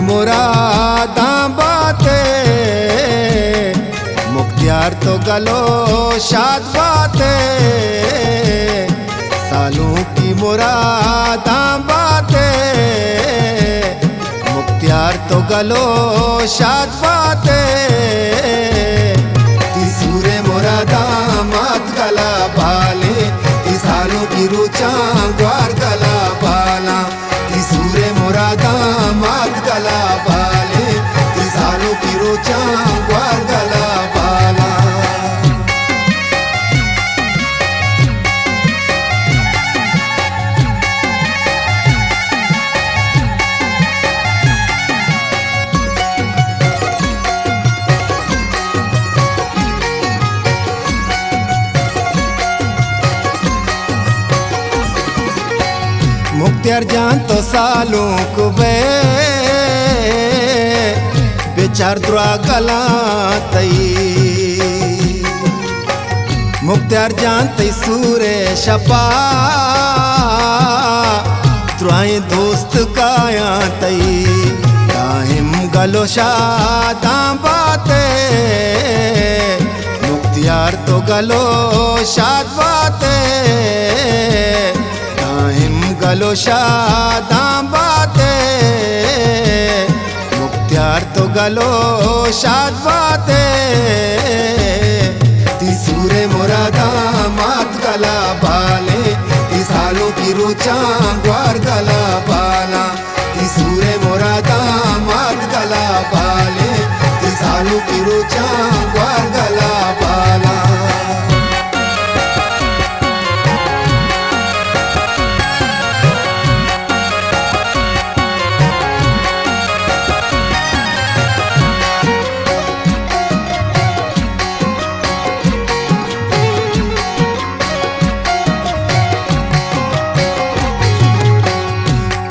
मुरादां बातें मुख्तियार तो गलो शाद बातें सालों की मुरादां बातें मुख्तियार तो गलो शाद बातें तीसूरे मुरादां मात गला बाले ती सालों की रुचा ग्वार गला बाला तीसूरे मुरादां मात गला बाले ती सालों की रुचा ग्वार गला बाला। मुख्तियार जान तो सालों को बेचार द्रा गला तई मुख्तियार जान तई सूरे शपा द्राए दोस्त काया तई दाहिम गलो शादां बातें मुख्तियार तो गलो शाद बातें गलो शादां बातें मुख्तियार तो गलो शाद बातें तीसूरे मुरादां मात गला बाले ती सालों की रुचा ग्वार गला बाला तीसूरे मुरादां मात गला बाले ती सालों की रुचा ग्वार गला बाला।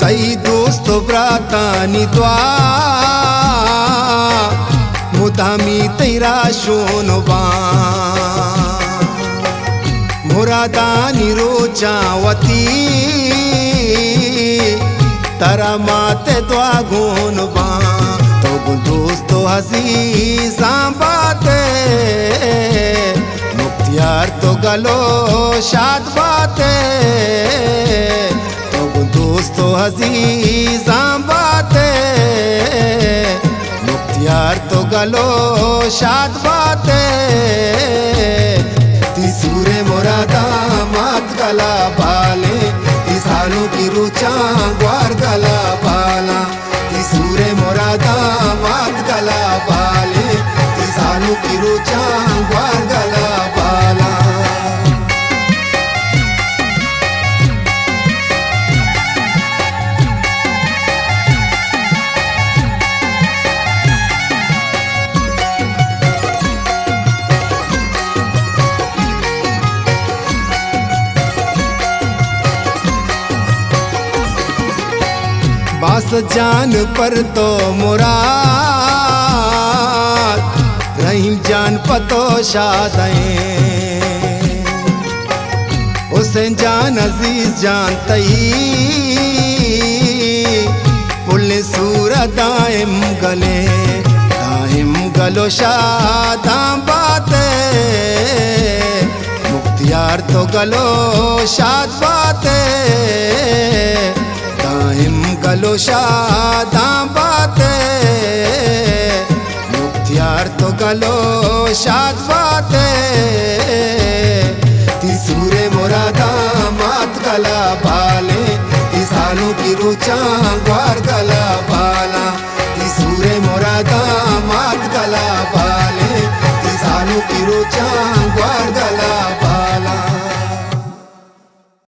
तई दोस्त ब्रातानी द्वा मुदामी तेरा शोनबा मुरादानी रोचावती तरा माते द्वा गोनबा तो दोस्तो हसीसा बातें मुख्तियार तो गलो शाद बातें दोस्तो हसीसा बातें मुख्तियार तो गलो शाद बातें तीसूरे मुरादां मात गला बाले ती सालों की रुचा ग्वार गला बाला तीसूरे मुरादां मात गला बाले ती सालों की रुचा ग्वार गला बाला। बास जान पर तो मुराद रहीम जान पतो शादें हुसैन जान अजीज जान तई पुल्ले सूरत दाइम गलो शादां बातें मुख्तियार तो गलो शाद बातें गलो शादां बातें मुख्तियार तो गलो शाद बातें तीसूरे मुरादां मात गला बाले ती सालों की रुचा ग्वार गला बाला तीसूरे मुरादां मात गला बाले ती सालों की रोचा